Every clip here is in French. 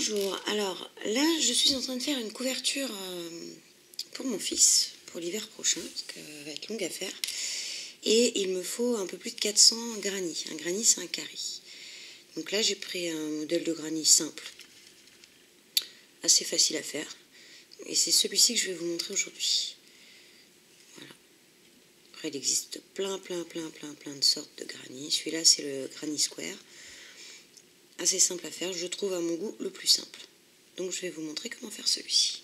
Bonjour, alors là je suis en train de faire une couverture pour mon fils pour l'hiver prochain, parce qu'elle va être longue à faire, et il me faut un peu plus de 400 granits. Un granit c'est un carré. Donc là j'ai pris un modèle de granit simple, assez facile à faire, et c'est celui-ci que je vais vous montrer aujourd'hui. Voilà. Après il existe plein de sortes de granits. Celui-là c'est le granit square. Assez simple à faire, je trouve à mon goût le plus simple. Donc je vais vous montrer comment faire celui-ci.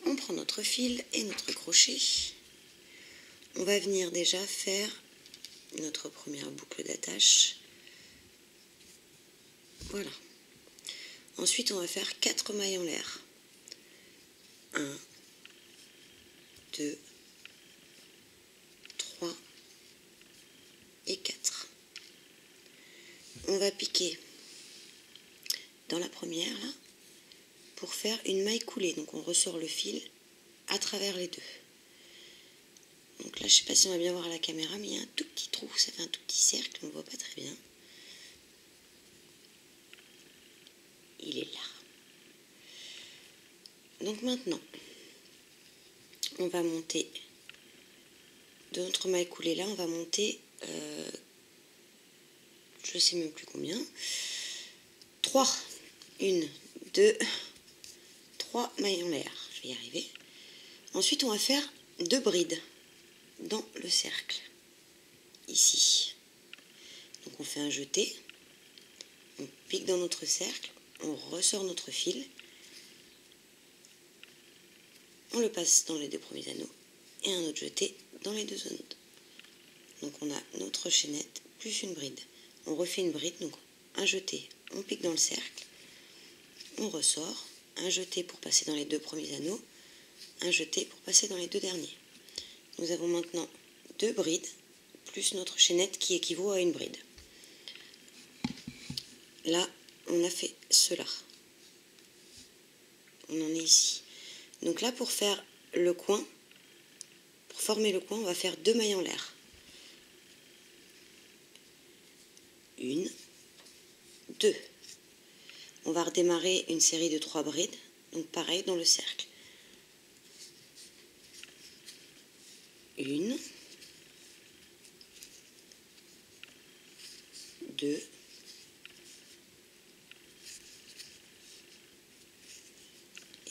On prend notre fil et notre crochet. On va venir déjà faire notre première boucle d'attache. Voilà. Ensuite on va faire 4 mailles en l'air. 1, 2, 3 et 4. On va piquer dans la première là pour faire une maille coulée. Donc on ressort le fil à travers les deux. Donc là je ne sais pas si on va bien voir à la caméra, mais il y a un tout petit trou, ça fait un tout petit cercle, on ne voit pas très bien. Il est là. Donc maintenant on va monter de notre maille coulée là, on va monter je sais même plus combien, 3, 1, 2, 3 mailles en l'air, je vais y arriver. Ensuite on va faire 2 brides dans le cercle, ici. Donc on fait un jeté, on pique dans notre cercle, on ressort notre fil, on le passe dans les 2 premiers anneaux, et un autre jeté dans les 2 anneaux. Donc on a notre chaînette plus une bride. On refait une bride, donc un jeté, on pique dans le cercle, on ressort, un jeté pour passer dans les 2 premiers anneaux, un jeté pour passer dans les 2 derniers. Nous avons maintenant 2 brides, plus notre chaînette qui équivaut à une bride. Là, on a fait cela. On en est ici. Donc là, pour faire le coin, pour former le coin, on va faire 2 mailles en l'air. 1, 2. On va redémarrer une série de 3 brides, donc pareil dans le cercle. 1, 2,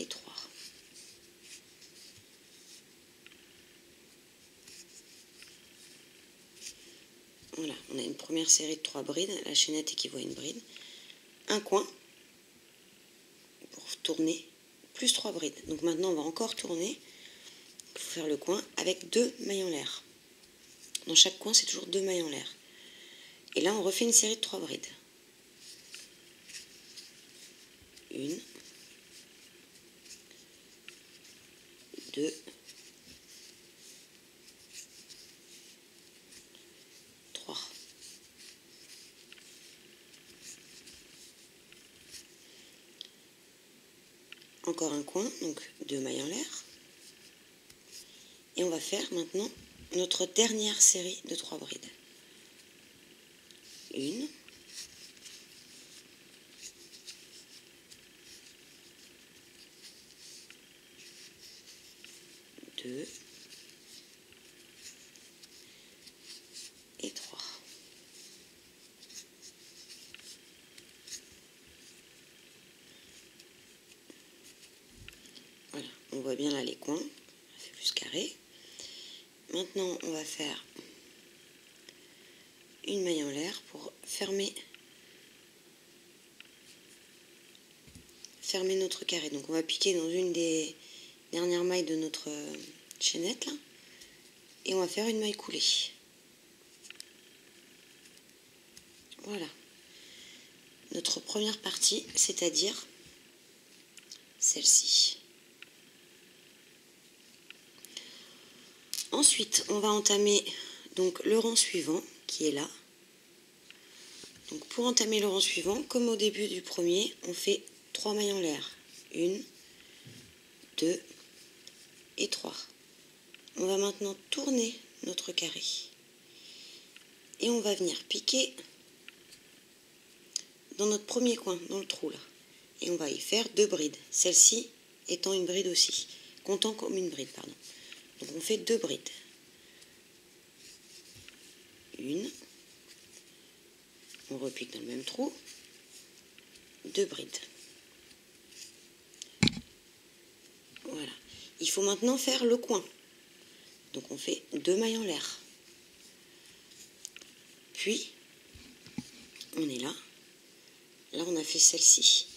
3. Voilà, on a une première série de 3 brides, la chaînette équivaut à une bride, un coin pour tourner, plus 3 brides. Donc maintenant on va encore tourner pour faire le coin avec 2 mailles en l'air. Dans chaque coin c'est toujours 2 mailles en l'air. Et là on refait une série de 3 brides. 1, 2, 3. Encore un coin, donc 2 mailles en l'air. Et on va faire maintenant notre dernière série de 3 brides. 1, 2 et 3. Voilà, on voit bien là les coins, ça fait plus carré. Maintenant, on va faire une maille en l'air pour fermer notre carré. Donc on va piquer dans une des dernières mailles de notre chaînette là, et on va faire une maille coulée. Voilà. Notre première partie, c'est-à-dire celle-ci. Ensuite, on va entamer donc le rang suivant qui est là. Donc pour entamer le rang suivant, comme au début du premier, on fait 3 mailles en l'air. 1, 2 et 3. On va maintenant tourner notre carré. Et on va venir piquer dans notre premier coin, dans le trou là. Et on va y faire 2 brides. Celle-ci étant une bride aussi, comptant comme une bride, pardon. Donc on fait 2 brides. Une. On repique dans le même trou. 2 brides. Voilà. Il faut maintenant faire le coin. Donc on fait 2 mailles en l'air. Puis, on est là. Là, on a fait celle-ci.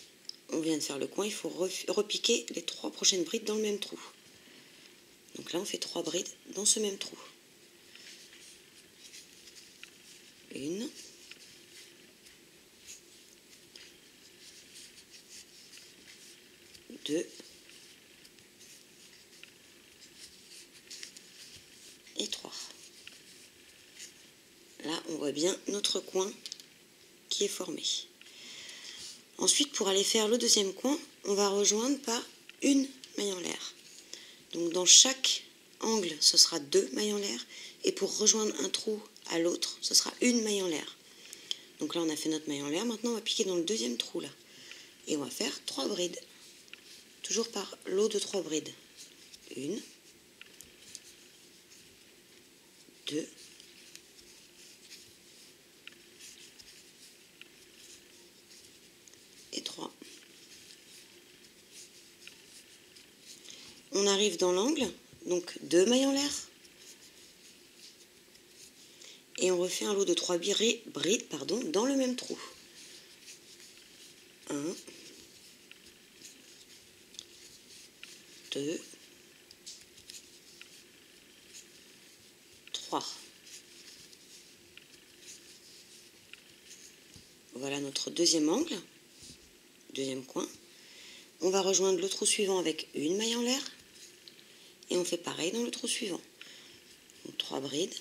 On vient de faire le coin. Il faut repiquer les 3 prochaines brides dans le même trou. Donc là, on fait 3 brides dans ce même trou. Une. Deux. Et 3. Là, on voit bien notre coin qui est formé. Ensuite, pour aller faire le deuxième coin, on va rejoindre par une maille en l'air. Donc dans chaque angle, ce sera 2 mailles en l'air. Et pour rejoindre un trou à l'autre, ce sera une maille en l'air. Donc là, on a fait notre maille en l'air. Maintenant, on va piquer dans le deuxième trou là. Et on va faire 3 brides. Toujours par lot de 3 brides. Une. 2. Et 3. On arrive dans l'angle, donc 2 mailles en l'air. Et on refait un lot de 3 brides dans le même trou. 1, 2, 3. Voilà notre deuxième angle, deuxième coin. On va rejoindre le trou suivant avec une maille en l'air. Et on fait pareil dans le trou suivant. Donc 3 brides.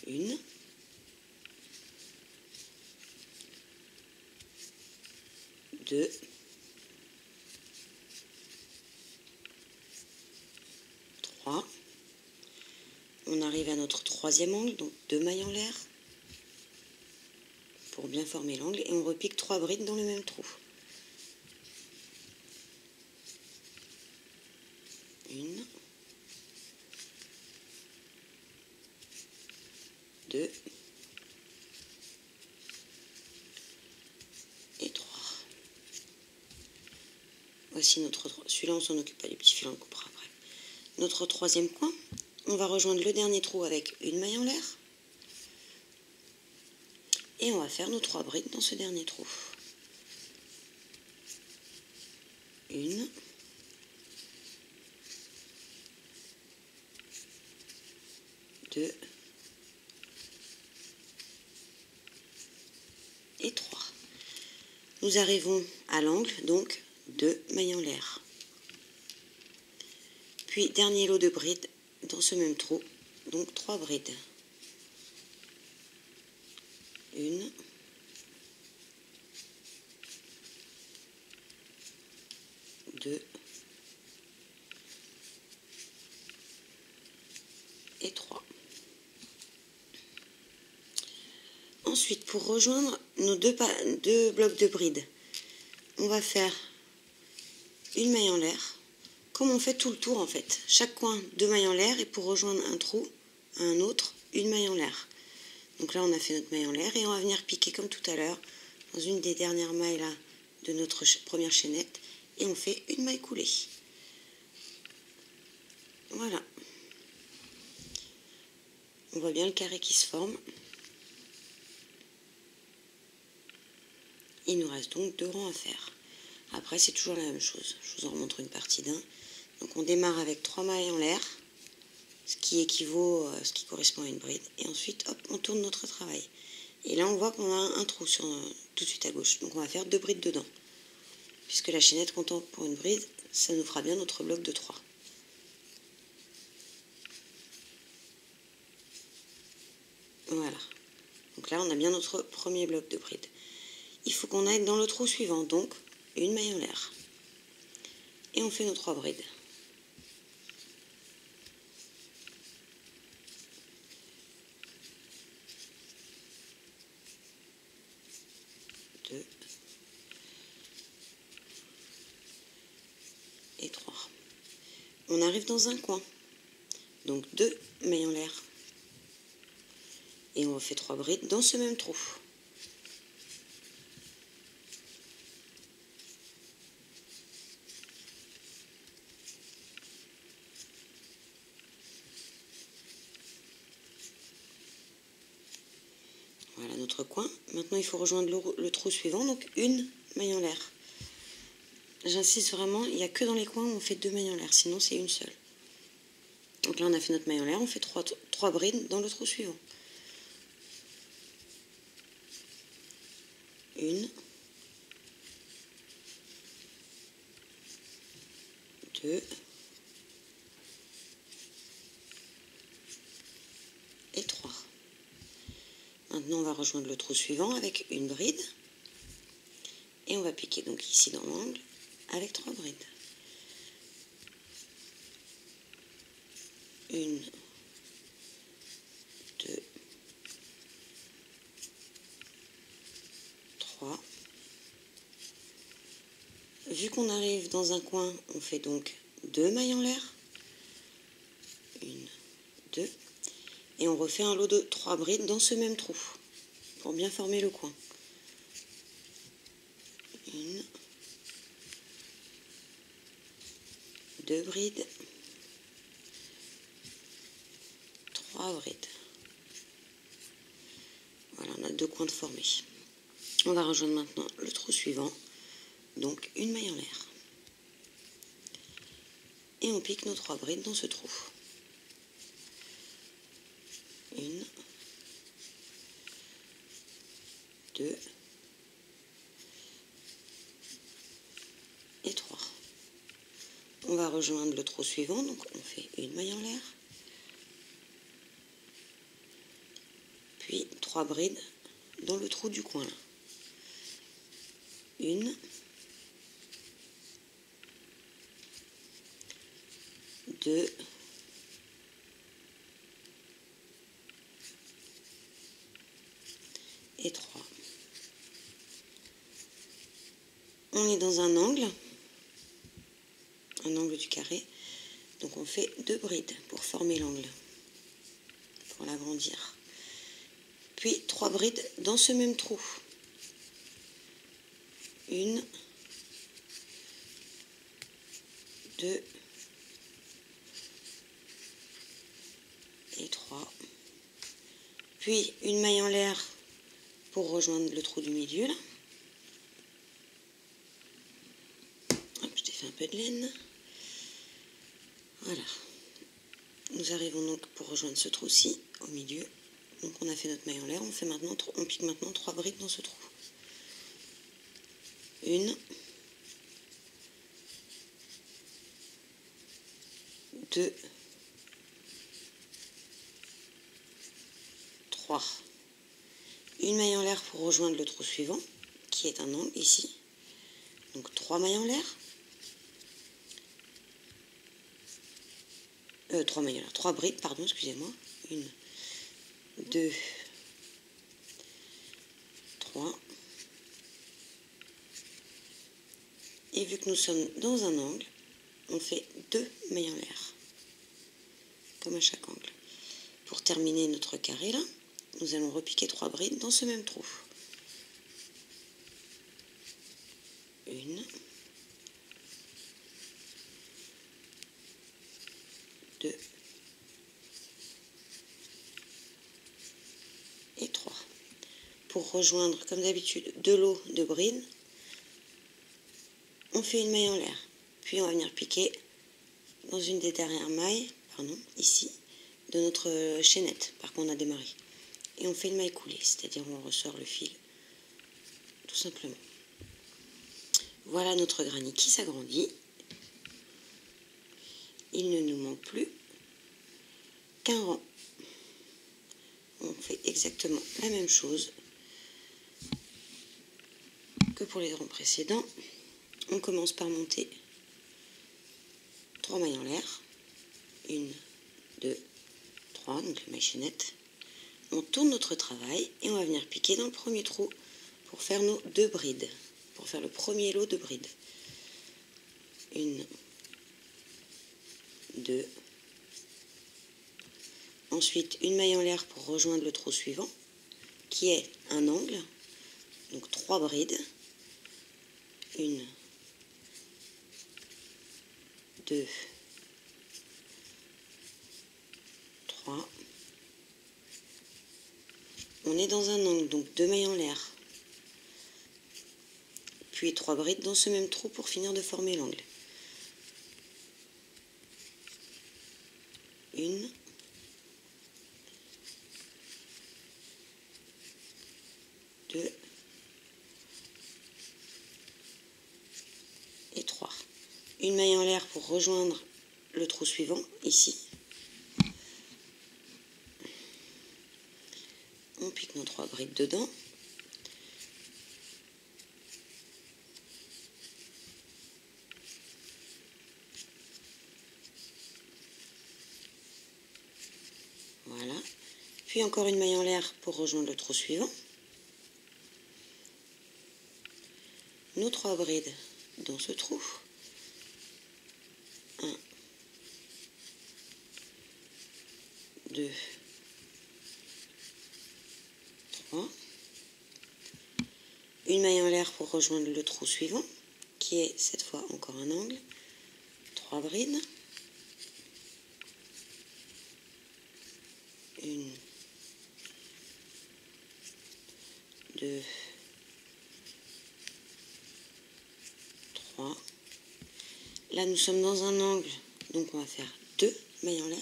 Une. Deux. Trois. On arrive à notre troisième angle, donc 2 mailles en l'air. Pour bien former l'angle. Et on repique 3 brides dans le même trou. Une. 2. Et 3. Voici notre... Celui-là, on s'en occupe pas, les petits fils, on le coupera après. Notre troisième coin, on va rejoindre le dernier trou avec une maille en l'air. Et on va faire nos 3 brides dans ce dernier trou. Une. Deux. Et 3. Nous arrivons à l'angle, donc 2 mailles en l'air. Puis dernier lot de brides dans ce même trou, donc 3 brides. Une. Deux. Et 3. Ensuite, pour rejoindre nos deux blocs de brides, on va faire une maille en l'air, comme on fait tout le tour en fait. Chaque coin, 2 mailles en l'air, et pour rejoindre un trou à un autre, une maille en l'air. Donc là, on a fait notre maille en l'air, et on va venir piquer comme tout à l'heure, dans une des dernières mailles là, de notre première chaînette, et on fait une maille coulée. Voilà. On voit bien le carré qui se forme. Il nous reste donc 2 rangs à faire. Après, c'est toujours la même chose. Je vous en remontre une partie d'un. Donc, on démarre avec 3 mailles en l'air, ce qui équivaut, ce qui correspond à une bride. Et ensuite, hop, on tourne notre travail. Et là, on voit qu'on a un trou tout de suite à gauche. Donc, on va faire 2 brides dedans. Puisque la chaînette comptant pour une bride, ça nous fera bien notre bloc de 3. Voilà. Donc là, on a bien notre premier bloc de bride. Il faut qu'on aille dans le trou suivant, donc une maille en l'air. Et on fait nos 3 brides. 2 et 3. On arrive dans un coin, donc 2 mailles en l'air. Et on refait 3 brides dans ce même trou. Voilà notre coin. Maintenant, il faut rejoindre le trou suivant, donc une maille en l'air. J'insiste vraiment, il n'y a que dans les coins où on fait 2 mailles en l'air, sinon c'est une seule. Donc là, on a fait notre maille en l'air, on fait 3 brides dans le trou suivant. Une, 2 et 3. Maintenant, on va rejoindre le trou suivant avec une bride. Et on va piquer donc ici dans l'angle avec 3 brides. Une, 2, 3. Vu qu'on arrive dans un coin, on fait donc 2 mailles en l'air. Une, 2. Et on refait un lot de 3 brides dans ce même trou pour bien former le coin. Une, 2 brides, 3 brides. Voilà, on a 2 coins de formés. On va rejoindre maintenant le trou suivant, donc une maille en l'air. Et on pique nos 3 brides dans ce trou. Une, 2 et 3. On va rejoindre le trou suivant, donc on fait une maille en l'air, puis 3 brides dans le trou du coin là. Une, 2 et 3. On est dans un angle du carré, donc on fait 2 brides pour former l'angle, pour l'agrandir. Puis 3 brides dans ce même trou. Une, 2 et 3. Puis une maille en l'air pour rejoindre le trou du milieu là. Hop, je t'ai fait un peu de laine. Voilà. Nous arrivons donc pour rejoindre ce trou-ci au milieu. Donc on a fait notre maille en l'air, on pique maintenant 3 brides dans ce trou. Une, 2, 3. Une maille en l'air pour rejoindre le trou suivant, qui est un angle ici. Donc 3 mailles en l'air. 3 mailles en l'air, 3 brides, pardon, excusez-moi. Une, 2, 3. Et vu que nous sommes dans un angle, on fait 2 mailles en l'air, comme à chaque angle. Pour terminer notre carré là, nous allons repiquer 3 brides dans ce même trou. Une, 2 et 3. Pour rejoindre, comme d'habitude, 2 lots de brides, on fait une maille en l'air. Puis on va venir piquer dans une des dernières mailles, ici, de notre chaînette, par contre on a démarré. Et on fait une maille coulée, c'est-à-dire on ressort le fil, tout simplement. Voilà notre granny qui s'agrandit. Il ne nous manque plus qu'un rang. On fait exactement la même chose que pour les rangs précédents. On commence par monter 3 mailles en l'air. 1, 2, 3, donc les mailles chaînettes. On tourne notre travail et on va venir piquer dans le premier trou pour faire nos 2 brides, pour faire le premier lot de brides. 1, 2. Ensuite, une maille en l'air pour rejoindre le trou suivant, qui est un angle. Donc 3 brides. 1, 2, 3. On est dans un angle, donc 2 mailles en l'air. Puis 3 brides dans ce même trou pour finir de former l'angle. 1, 2 et 3. Une maille en l'air pour rejoindre le trou suivant, ici. On pique nos 3 brides dedans. Voilà. Puis encore une maille en l'air pour rejoindre le trou suivant. Nos 3 brides dans ce trou. 1, 2, 3. Une maille en l'air pour rejoindre le trou suivant, qui est cette fois encore un angle. 3 brides. 1, 2, 3. Là, nous sommes dans un angle, donc on va faire 2 mailles en l'air.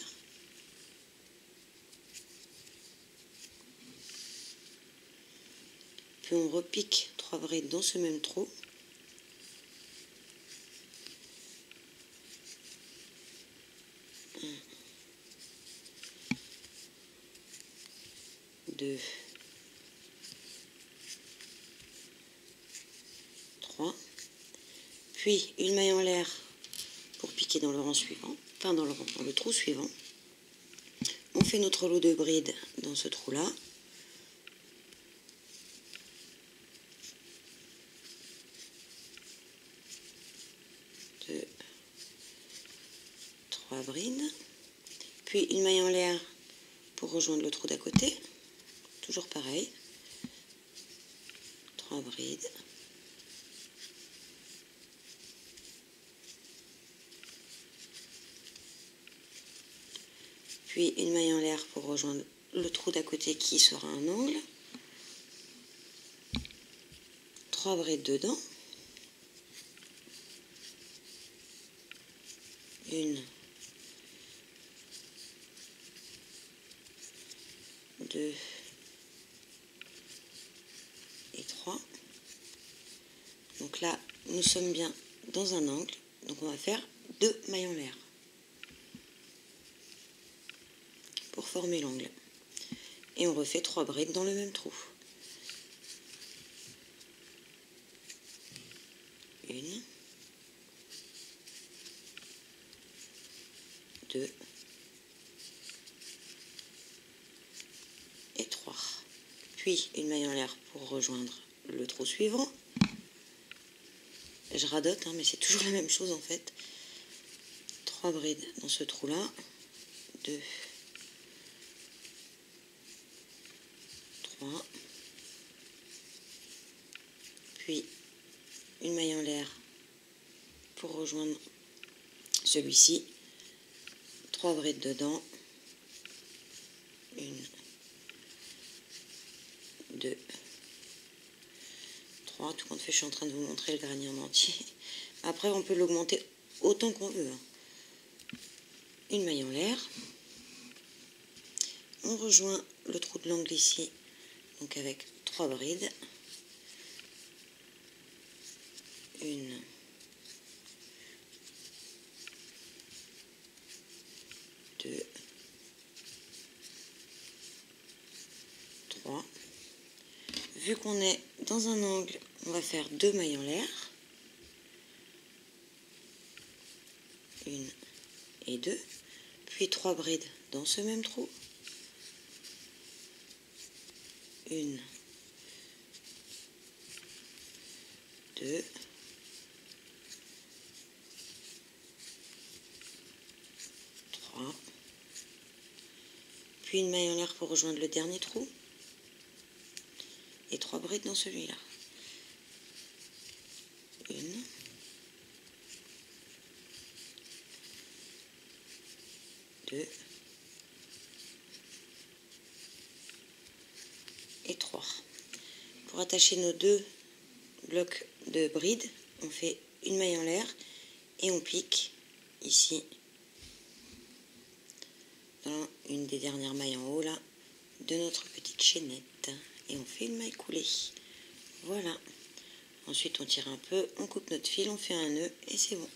Puis on repique 3 brides dans ce même trou. 1, 2, 3. Puis une maille en l'air pour piquer dans le rang suivant, enfin dans le trou suivant. On fait notre lot de brides dans ce trou-là. 2, 3 brides. Puis une maille en l'air pour rejoindre le trou d'à côté. Toujours pareil. 3 brides. Puis une maille en l'air pour rejoindre le trou d'à côté qui sera un angle. 3 brides dedans. 1, 2 et 3. Donc là, nous sommes bien dans un angle. Donc on va faire 2 mailles en l'air pour former l'angle. Et on refait 3 brides dans le même trou. 1, 2 et 3. Puis une maille en l'air pour rejoindre le trou suivant. Je radote, mais c'est toujours la même chose en fait. 3 brides dans ce trou-là. 2, 3. Puis une maille en l'air pour rejoindre celui-ci. 3 brides dedans. 1, 2, 3. Tout compte fait, je suis en train de vous montrer le granier en entier. Après, on peut l'augmenter autant qu'on veut. Une maille en l'air. On rejoint le trou de l'angle ici, donc avec 3 brides. 1, 2, 3. Vu qu'on est dans un angle, on va faire 2 mailles en l'air. 1 et 2. Puis 3 brides dans ce même trou. 1, 2, 3, puis une maille en l'air pour rejoindre le dernier trou, et 3 brides dans celui-là. 1, 2 et 3. Pour attacher nos 2 blocs de brides, on fait une maille en l'air et on pique ici dans une des dernières mailles en haut là de notre petite chaînette et on fait une maille coulée. Voilà. Ensuite on tire un peu, on coupe notre fil, on fait un nœud et c'est bon.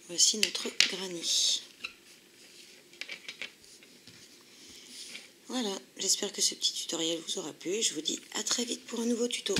Voici notre granny. Voilà, j'espère que ce petit tutoriel vous aura plu. Je vous dis à très vite pour un nouveau tuto.